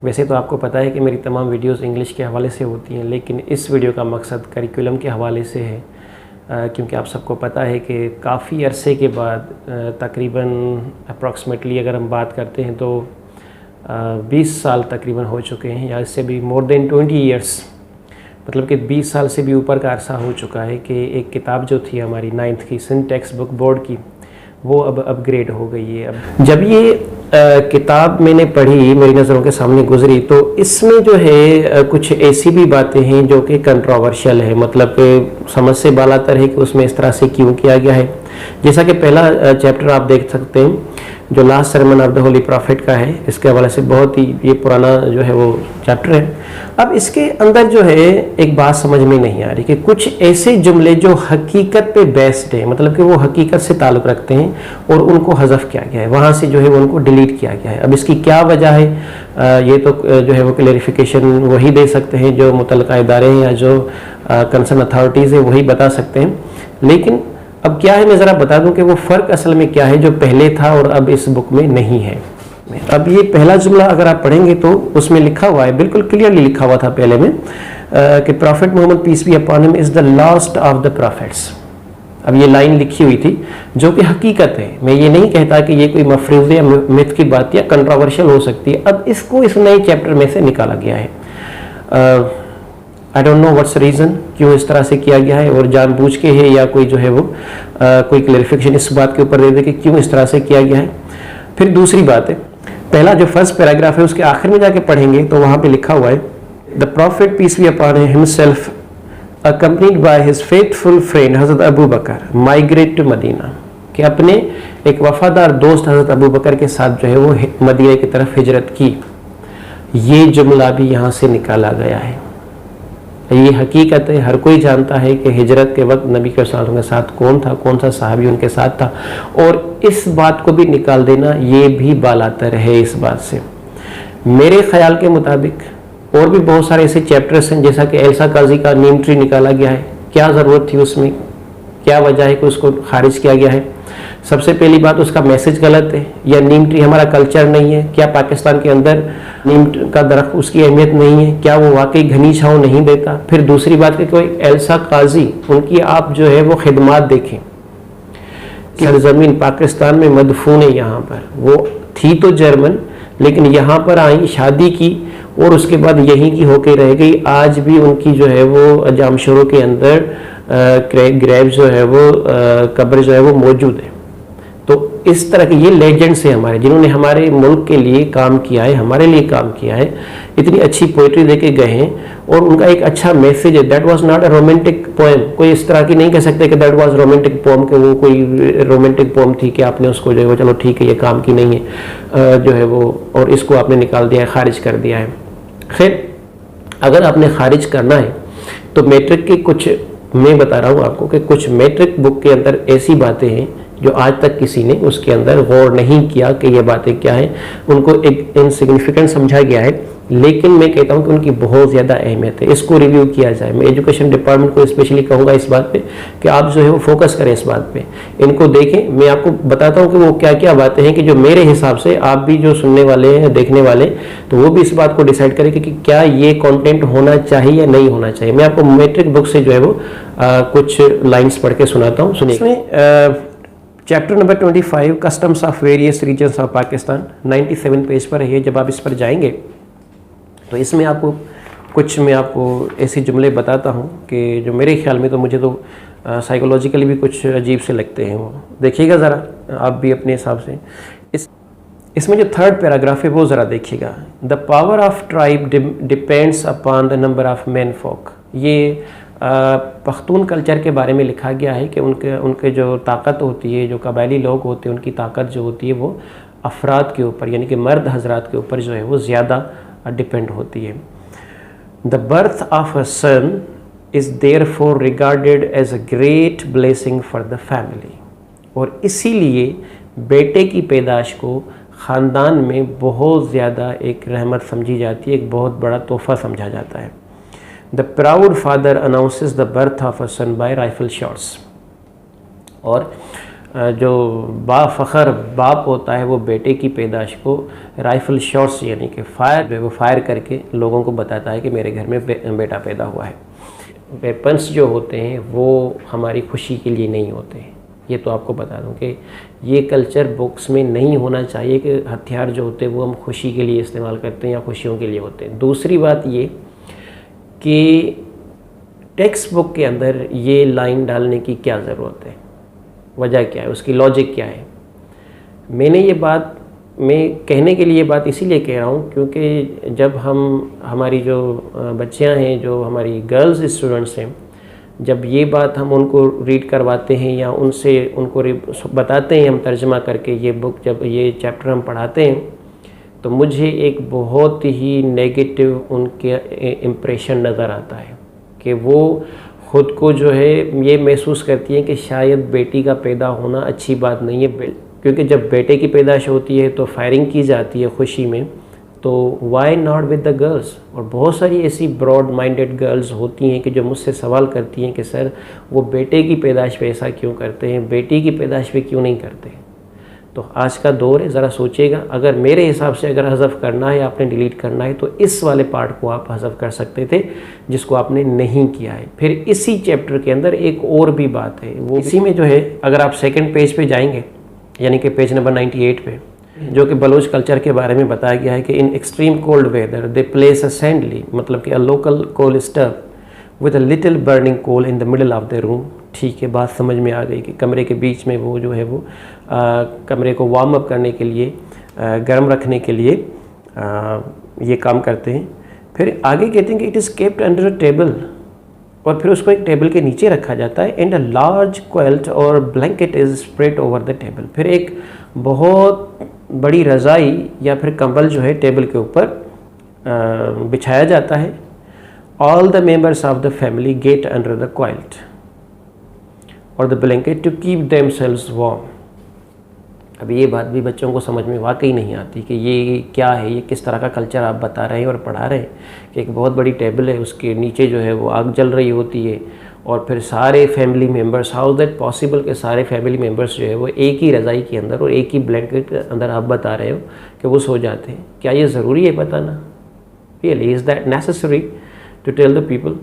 वैसे तो आपको पता है कि मेरी तमाम वीडियोस इंग्लिश के हवाले से होती हैं, लेकिन इस वीडियो का मकसद करिकुलम के हवाले से है, क्योंकि आप सबको पता है कि काफ़ी अरसे के बाद तकरीबन अप्रॉक्सीमेटली अगर हम बात करते हैं तो 20 साल तकरीबन हो चुके हैं, या इससे भी मोर देन 20 ईयर्स, मतलब कि 20 साल से भी ऊपर का अरसा हो चुका है कि एक किताब जो थी हमारी 9th की सिंध टेक्स्ट बुक बोर्ड की, वो अब अपग्रेड हो गई है। अब जब ये किताब मैंने पढ़ी, मेरी नज़रों के सामने गुजरी, तो इसमें जो है कुछ ऐसी भी बातें हैं जो कि कंट्रोवर्शियल है, मतलब कि समझ से बालातर है कि उसमें इस तरह से क्यों किया गया है। जैसा कि पहला चैप्टर आप देख सकते हैं जो last sermon of the holy prophet का है, इसके हवाले से बहुत ही ये पुराना जो है वो चैप्टर है। अब इसके अंदर जो है एक बात समझ में नहीं आ रही कि कुछ ऐसे जुमले जो हकीकत पे बेस्ड है, मतलब कि वो हकीकत से ताल्लुक़ रखते हैं, और उनको हज़फ किया गया है, वहाँ से जो है उनको डिलीट किया गया है। अब इसकी क्या वजह है, ये तो जो है वो क्लेरिफिकेशन वही दे सकते हैं जो मुतल्लिक़ा इदारे हैं या जो कंसर्न अथॉरिटीज़ है, वही बता सकते हैं। लेकिन अब क्या है, मैं ज़रा बता दूं कि वो फ़र्क असल में क्या है जो पहले था और अब इस बुक में नहीं है। अब ये पहला जुमला अगर आप पढ़ेंगे तो उसमें लिखा हुआ है, बिल्कुल क्लियरली लिखा हुआ था पहले में कि prophet Muhammad peace be upon him is the last of the prophets. अब ये लाइन लिखी हुई थी जो कि हकीकत है, मैं ये नहीं कहता कि ये कोई मफरूज़ या मिथ की बात या कंट्रोवर्शियल हो सकती है। अब इसको इस नए चैप्टर में से निकाला गया है। I don't know what's reason, क्यों इस तरह से किया गया है, और जानबूझ के है या कोई जो है वो कोई क्लैरिफिकेशन इस बात के ऊपर दे दे कि क्यों इस तरह से किया गया है। फिर दूसरी बात है, पहला जो फर्स्ट पैराग्राफ है उसके आखिर में जाके पढ़ेंगे तो वहाँ पे लिखा हुआ है the prophet peace be upon himself accompanied by his faithful friend हज़रत Abu Bakr migrate to Medina, कि अपने एक वफादार दोस्त हज़रत अबू बकर के साथ जो है वो मदीना की तरफ हिजरत की। ये जुमला भी यहाँ से निकाला गया है। ये हकीकत है, हर कोई जानता है कि हिजरत के वक्त नबी के साथ कौन था, कौन सा सहाबी उनके साथ था, और इस बात को भी निकाल देना ये भी बालातर है इस बात से। मेरे ख्याल के मुताबिक और भी बहुत सारे ऐसे चैप्टर्स हैं, जैसा कि एल्सा काजी का नीम ट्री निकाला गया है, क्या ज़रूरत थी उसमें, क्या वजह है कि उसको खारिज किया गया है। सबसे पहली बात, उसका मैसेज गलत है, या नीम ट्री हमारा कल्चर नहीं है, क्या पाकिस्तान के अंदर नीम का दरख्त उसकी अहमियत नहीं है, क्या वो वाकई घनी छाँव नहीं देता। फिर दूसरी बात कि कोई एल्सा काजी, उनकी आप जो है वो खिदमात देखें, सरजमीन पाकिस्तान में मदफून है, यहाँ पर वो थी तो जर्मन, लेकिन यहाँ पर आई, शादी की, और उसके बाद यहीं की होके रह गई। आज भी उनकी जो है वो जामशोरों के अंदर ग्रेव जो है वो कब्र जो है वो मौजूद है। तो इस तरह के ये लेजेंड्स हैं हमारे, जिन्होंने हमारे मुल्क के लिए काम किया है, हमारे लिए काम किया है, इतनी अच्छी पोइट्री दे के गए हैं, और उनका एक अच्छा मैसेज है। That was not a romantic poem, कोई इस तरह की नहीं कह सकते कि दैट वाज रोमांटिक पोएम, कि वो कोई रोमांटिक पोएम थी कि आपने उसको जो है वो चलो ठीक है ये काम की नहीं है जो है वो, और इसको आपने निकाल दिया है, खारिज कर दिया है। खैर, अगर आपने खारिज करना है तो मैट्रिक की कुछ, मैं बता रहा हूँ आपको कि कुछ मैट्रिक बुक के अंदर ऐसी बातें हैं जो आज तक किसी ने उसके अंदर गौर नहीं किया कि ये बातें क्या हैं, उनको एक इनसिग्निफिकेंट समझा गया है, लेकिन मैं कहता हूँ कि उनकी बहुत ज़्यादा अहमियत है, इसको रिव्यू किया जाए। मैं एजुकेशन डिपार्टमेंट को स्पेशली कहूँगा इस बात पे कि आप जो है वो फोकस करें इस बात पे, इनको देखें। मैं आपको बताता हूँ कि वो क्या क्या बातें हैं कि जो मेरे हिसाब से आप भी जो सुनने वाले हैं, देखने वाले, तो वो भी इस बात को डिसाइड करें कि क्या ये कॉन्टेंट होना चाहिए या नहीं होना चाहिए। मैं आपको मैट्रिक बुक से जो है वो कुछ लाइन्स पढ़ के सुनाता हूँ, सुनिए। इसमें chapter number 25 customs of various regions of Pakistan 97 page पर है। जब आप इस पर जाएंगे तो इसमें आपको कुछ, मैं आपको ऐसे जुमले बताता हूँ कि जो मेरे ख्याल में, तो मुझे तो साइकोलॉजिकली भी कुछ अजीब से लगते हैं। वो देखिएगा ज़रा आप भी अपने हिसाब से। इसमें जो थर्ड पैराग्राफ है वो ज़रा देखिएगा। The power of tribe depends upon the number of man folk. ये पख्तून कल्चर के बारे में लिखा गया है कि उनके जो ताकत होती है, जो कबायली लोग होते हैं, उनकी ताकत जो होती है वो अफराद के ऊपर, यानी कि मर्द हजरात के ऊपर जो है वो ज़्यादा डिपेंड होती है। The birth of a son is therefore regarded as a great blessing for the family. और इसीलिए बेटे की पैदाश को ख़ानदान में बहुत ज़्यादा एक रहमत समझी जाती है, एक बहुत बड़ा तोहफ़ा समझा जाता है। The proud father announces the birth of a son by rifle shots. और जो बाफ़ख्र बाप होता है वो बेटे की पैदाश को राइफ़ल शॉट्स यानी कि वो फायर करके लोगों को बताता है कि मेरे घर में बेटा पैदा हुआ है। वेपन्स जो होते हैं वो हमारी खुशी के लिए नहीं होते हैं। ये तो आपको बता दूं कि ये कल्चर बुक्स में नहीं होना चाहिए कि हथियार जो होते हैं वो हम खुशी के लिए इस्तेमाल करते हैं या खुशियों के लिए होते हैं। दूसरी बात ये कि टेक्स्ट बुक के अंदर ये लाइन डालने की क्या ज़रूरत है, वजह क्या है, उसकी लॉजिक क्या है। मैंने ये बात मैं कहने के लिए ये बात इसीलिए कह रहा हूँ क्योंकि जब हमारी जो बच्चियाँ हैं, जो हमारी गर्ल्स स्टूडेंट्स हैं, जब ये बात हम उनको रीड करवाते हैं या उनको बताते हैं हम तर्जमा करके ये बुक, जब ये चैप्टर हम पढ़ाते हैं, तो मुझे एक बहुत ही नेगेटिव उनके इम्प्रेशन नज़र आता है कि वो ख़ुद को जो है ये महसूस करती हैं कि शायद बेटी का पैदा होना अच्छी बात नहीं है, क्योंकि जब बेटे की पैदाश होती है तो फायरिंग की जाती है खुशी में, तो why not with the girls. और बहुत सारी ऐसी ब्रॉड माइंडेड गर्ल्स होती हैं कि जो मुझसे सवाल करती हैं कि सर वो बेटे की पैदाश पे ऐसा क्यों करते हैं, बेटी की पैदाश पे क्यों नहीं करते। तो आज का दौर है, ज़रा सोचिएगा, अगर मेरे हिसाब से अगर हज़फ करना है, आपने डिलीट करना है, तो इस वाले पार्ट को आप हज़फ कर सकते थे जिसको आपने नहीं किया है। फिर इसी चैप्टर के अंदर एक और भी बात है, वो इसी में जो है, अगर आप सेकंड पेज पे जाएंगे यानी कि पेज नंबर 98 पे, जो कि बलोच कल्चर के बारे में बताया गया है कि in extreme cold weather they place a सैंडली, मतलब कि a local coal stove with a little burning coal in the middle of the room. ठीक है, बात समझ में आ गई कि कमरे के बीच में वो जो है वो कमरे को वार्म अप करने के लिए, गर्म रखने के लिए ये काम करते हैं। फिर आगे कहते हैं कि it is kept under a table, और फिर उसको एक टेबल के नीचे रखा जाता है। एंड अ लार्ज क्वेल्ट और blanket is spread over the table. फिर एक बहुत बड़ी रज़ाई या फिर कंबल जो है टेबल के ऊपर बिछाया जाता है। All the members of the family get under the quilt और the blanket to keep themselves warm. अब ये बात भी बच्चों को समझ में वाकई नहीं आती कि ये क्या है, ये किस तरह का कल्चर आप बता रहे हैं और पढ़ा रहे हैं कि एक बहुत बड़ी टेबल है, उसके नीचे जो है वो आग जल रही होती है, और फिर सारे family members, how that possible के सारे फैमिली मेम्बर्स जो है वो एक ही रज़ाई के अंदर और एक ही ब्लैंकेट के अंदर आप बता रहे हो कि वो सो जाते हैं। क्या ये ज़रूरी है बताना? Really is that necessary to tell the people?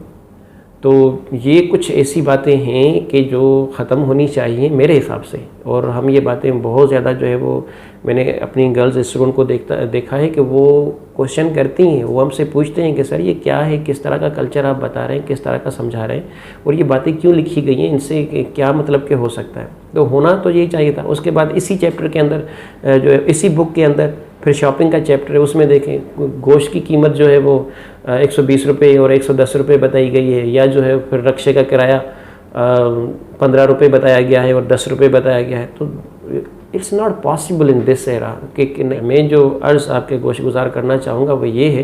तो ये कुछ ऐसी बातें हैं कि जो ख़त्म होनी चाहिए मेरे हिसाब से। और हम ये बातें बहुत ज़्यादा जो है वो मैंने अपनी गर्ल्स स्टूडेंट को देखा है कि वो क्वेश्चन करती हैं, वो हमसे पूछते हैं कि सर ये क्या है, किस तरह का कल्चर आप बता रहे हैं, किस तरह का समझा रहे हैं, और ये बातें क्यों लिखी गई हैं, इनसे क्या मतलब के हो सकता है। तो होना तो यही चाहिए था। उसके बाद इसी चैप्टर के अंदर जो है, इसी बुक के अंदर फिर शॉपिंग का चैप्टर है, उसमें देखें गोश्त की कीमत जो है वो 120 रुपये और 110 रुपये बताई गई है, या जो है फिर रक्शे का किराया 15 रुपये बताया गया है और 10 रुपये बताया गया है। तो it's not possible in this era कि मैं जो अर्ज़ आपके गोश गुजार करना चाहूँगा वो ये है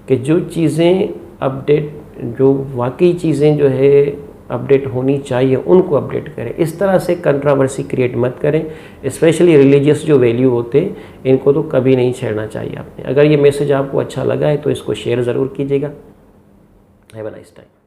कि जो चीज़ें अपडेट, जो वाकई चीज़ें जो है अपडेट होनी चाहिए उनको अपडेट करें। इस तरह से कंट्रोवर्सी क्रिएट मत करें। स्पेशली रिलीजियस जो वैल्यू होते हैं इनको तो कभी नहीं छेड़ना चाहिए आपने। अगर ये मैसेज आपको अच्छा लगा है तो इसको शेयर ज़रूर कीजिएगा। Have a nice time.